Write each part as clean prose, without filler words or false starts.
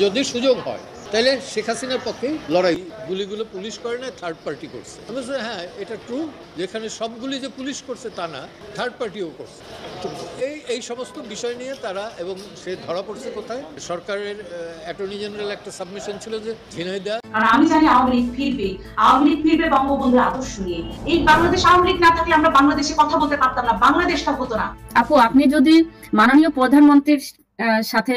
যদি সুযোগ হয় তাহলে শেখ হাসিনার পক্ষে লড়াই, গুলিগুলো পুলিশ করে না, থার্ড পার্টি করছে। আমি বলছি হ্যাঁ এটা ট্রু, যেখানে সবগুলি যে পুলিশ করছে তা না, থার্ড পার্টিও করছে। এই সমস্ত বিষয় নিয়ে তারা, এবং সে ধরা পড়ছে কোথায়, সরকারের অ্যাটর্নি জেনারেল একটা সাবমিশন ছিল যে ঝিনাইদহ। আর আমি জানি আওয়ামী লীগ ফিরবে বঙ্গবন্ধুর আদর্শ নিয়ে। এই বাংলাদেশ আওয়ামী লীগ না থাকলে আমরা বাংলাদেশে কথা বলতে পারতাম না, বাংলাদেশটা হতো না। আপু, আপনি যদি মাননীয় প্রধানমন্ত্রীর সাথে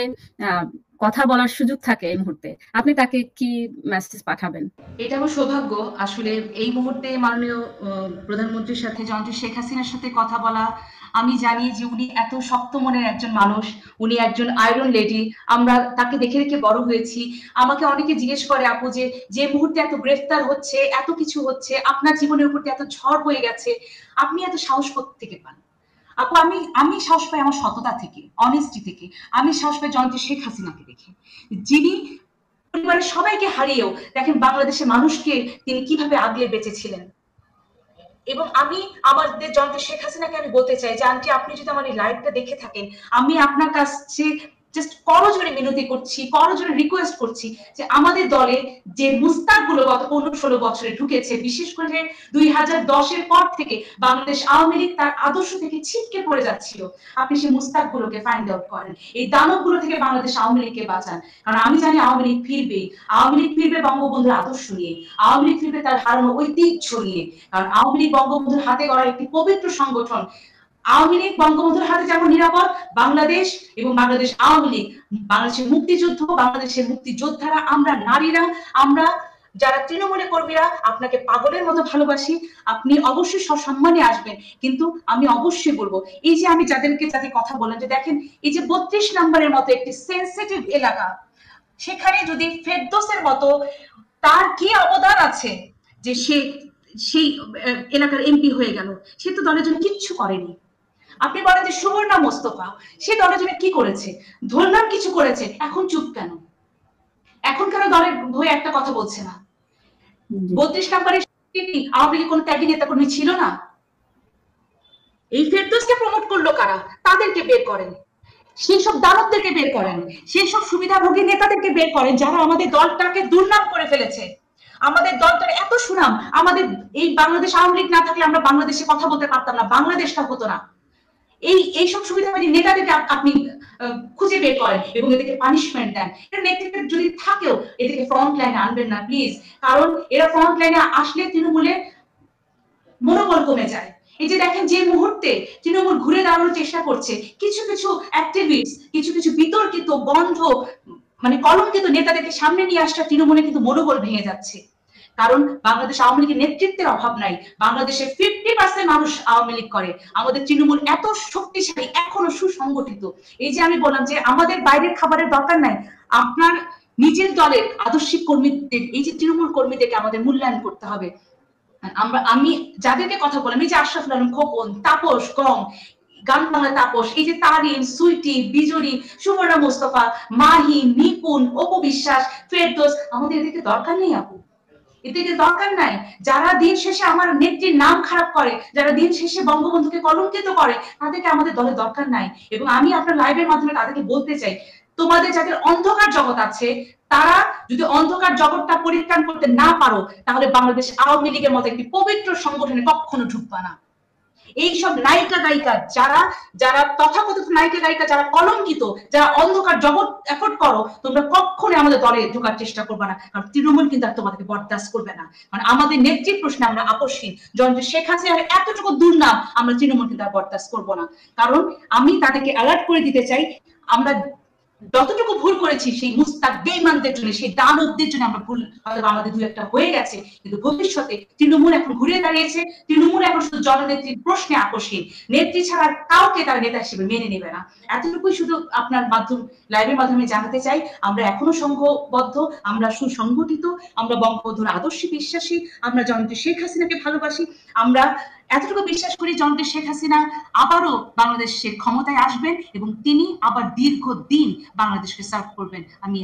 কথা বলার সুযোগ থাকে এই মুহূর্তে, আপনি তাকে কি মেসেজ পাঠাবেন? এটা আমার সৌভাগ্য আসলে এই মুহূর্তে মাননীয় প্রধানমন্ত্রীর সাথে জননেত্রী শেখ হাসিনার সাথে কথা বলা। আমি জানি যে উনি এত শক্ত মনের একজন মানুষ, উনি একজন আয়রন লেডি। আমরা তাকে দেখে দেখে বড় হয়েছি। আমাকে অনেকে জিজ্ঞেস করে আপু যে মুহূর্তে এত গ্রেফতার হচ্ছে, এত কিছু হচ্ছে, আপনার জীবনের উপর এত ঝড় বয়ে গেছে, আপনি এত সাহস কোথা থেকে পান? আপু, আমি সাহস পাই আমার সততা থেকে, অনেস্টি থেকে। আমি সাহস পাই জননেত্রী শেখ হাসিনাকে দেখে, যিনি পরিবারের সবাইকে হারিয়েও দেখেন বাংলাদেশের মানুষকে তিনি কিভাবে আগলে বেঁচেছিলেন। এবং আমি আমাদের জননেত্রী শেখ হাসিনাকে আমি বলতে চাই যে আন্টি, আপনি যদি আমার এই লাইভটা দেখে থাকেন, আমি আপনার কাছে জাস্ট করজোড়ে মিনতি করছি, করজোড়ে রিকোয়েস্ট করছি যে আমাদের দলে যে মুস্তাক গুলো গত 15-16 বছরে ঢুকেছে, বিশেষ করে 2010-এর পর থেকে বাংলাদেশ আওয়ামী লীগ তার আদর্শ থেকে ছিটকে পড়ে যাচ্ছিল, আপনি সেই মুস্তাক গুলোকে ফাইন্ড আউট করেন, এই দানব গুলো থেকে বাংলাদেশ আওয়ামী লীগকে বাঁচান। কারণ আমি জানি আওয়ামী লীগ ফিরবে বঙ্গবন্ধুর আদর্শ নিয়ে, আওয়ামী লীগ ফিরবে তার হারানো ঐতিহ্য নিয়ে। কারণ আওয়ামী লীগ বঙ্গবন্ধুর হাতে গড়া একটি পবিত্র সংগঠন। আওয়ামী লীগ বঙ্গবন্ধুর হাতে যেমন নিরাপদ, বাংলাদেশ এবং বাংলাদেশ আওয়ামী লীগ, বাংলাদেশের মুক্তিযুদ্ধ, বাংলাদেশের মুক্তিযোদ্ধারা, আমরা নারীরা, আমরা যারা তৃণমূলের কর্মীরা আপনাকে পাগলের মতো ভালোবাসি। আপনি অবশ্যই সসম্মানে আসবেন, কিন্তু আমি অবশ্যই বলবো, এই যে আমি যাদের কথা বললাম, যে দেখেন এই যে 32 নম্বরের মতো একটি সেন্সিটিভ এলাকা, সেখানে যদি ফেরদৌসের মতো, তার কি অবদান আছে যে সে সেই এলাকার এমপি হয়ে গেল? সে তো দলের জন্য কিচ্ছু করেনি। আপনি বলেন যে সুবর্ণা মোস্তফা, সে দলের জন্য কি করেছে? ধরলাম কিছু করেছে, এখন চুপ কেন? এখন কেন দলের হয়ে একটা কথা বলছে না? 32 নম্বরের আওয়ামী লীগের কোন ত্যাগী নেতা কর্মী ছিল না? এই ফেরদৌসকে প্রমোট করলো কারা? তাদেরকে বের করেন, সেই সব দানবদেরকে বের করেন, সেই সব সুবিধাভোগী নেতাদেরকে বের করেন যারা আমাদের দলটাকে দুর্নাম করে ফেলেছে। আমাদের দলটার এত সুনাম, আমাদের এই বাংলাদেশ আওয়ামী লীগ না থাকলে আমরা বাংলাদেশে কথা বলতে পারতাম না, বাংলাদেশটা হতো না। এই সব সুবিধাবাদী নেতাদেরকে আপনি খুঁজে বের করেন এবং এদেরকে পানিশমেন্ট দেন। এর নেতৃত্ব যদি থাকেও এদেরকে ফ্রন্ট লাইনে আনবেন না প্লিজ, কারণ এরা ফ্রন্ট লাইনে আসলে তৃণমূলের মনোবল কমে যায়। এই যে দেখেন, যে মুহূর্তে তৃণমূল ঘুরে দাঁড়ানোর চেষ্টা করছে, কিছু কিছু অ্যাক্টিভিস্ট, কিছু কিছু বিতর্কিত, বন্ধ, মানে কলঙ্কিত নেতাদেরকে সামনে নিয়ে আসা, তৃণমূলে কিন্তু মনোবল ভেঙে যাচ্ছে। কারণ বাংলাদেশ আওয়ামী লীগের নেতৃত্বের অভাব নাই, বাংলাদেশের 50% মানুষ আওয়ামী লীগ করে। আমাদের তৃণমূল এত শক্তিশালী, এখনো সুসংগঠিত। এই যে আমি বললাম যে আমাদের বাইরের খাবারের দরকার নাই, আপনার নিজের দলের আদর্শিক কর্মীদের, এই যে তৃণমূল কর্মীদেরকে আমাদের মূল্যায়ন করতে হবে। আমি যাদেরকে কথা বললাম, এই যে আশরাফুল আলম খোকন, তাপস গং, গান বাংলা তাপস, এই যে তারিন, সুইটি, বিজরি, সুবর্ণা মোস্তফা, মাহি, নিপুণ, অপু বিশ্বাস, ফেরদৌস, আমাদের এদেরকে দরকার নেই আপু, এদেরকে দরকার নাই। যারা দিন শেষে আমার নেত্রীর নাম খারাপ করে, যারা দিন শেষে বঙ্গবন্ধুকে কলঙ্কিত করে, তাদেরকে আমাদের দলে দরকার নাই। এবং আমি আপনার লাইভের মাধ্যমে তাদেরকে বলতে চাই, তোমাদের যাদের অন্ধকার জগৎ আছে, তারা যদি অন্ধকার জগৎটা পরিত্রাণ করতে না পারো, তাহলে বাংলাদেশ আওয়ামী লীগের মতো একটি পবিত্র সংগঠনে কখনো ঢুকবা না। এইসব নায়িকা গায়িকা, যারা তথাকথিত নায়িকা গায়িকা, যারা কলঙ্কিত, যারা অন্ধকার জগৎ এফোর্ড করো, তোমরা কখনোই আমাদের দলে ঢোকার চেষ্টা করবে না। কারণ তৃণমূল কিন্তু আর তোমাদেরকে বরদাস্ত করবে না। কারণ আমাদের নেত্রীর প্রশ্নে আমরা আপোষহীন। জননেত্রী শেখ হাসিনার এতটুকু দুর্নাম আমরা তৃণমূল কিন্তু আর বরদাস্ত করবো না। কারণ আমি তাদেরকে অ্যালার্ট করে দিতে চাই, আমরা যতটুকু ভুল করেছি সেই মুস্তাক বেঈমানদের জন্য, সেই দানবদের জন্য আমরা ভুল হয়তো আমাদের দু একটা হয়ে গেছে, কিন্তু ভবিষ্যতে তৃণমূল এখন ঘুরে দাঁড়িয়েছে, তৃণমূল এখন শুধু জননেত্রীর প্রশ্নে আকর্ষণ, নেত্রী ছাড়া কাউকে তার নেতা হিসেবে মেনে নেবে না। এতটুকুই শুধু আপনার লাইভের মাধ্যমে জানাতে চাই, আমরা এখনো সংঘবদ্ধ, আমরা সুসংগঠিত, আমরা বঙ্গবন্ধুর আদর্শে বিশ্বাসী, আমরা জননেত্রী শেখ হাসিনাকে ভালোবাসি। আমরা এতটুকু বিশ্বাস করি জননেত্রী শেখ হাসিনা আবারও বাংলাদেশের ক্ষমতায় আসবেন এবং তিনি আবার দীর্ঘদিন বাংলাদেশকে সার্ভ করবেন। আমি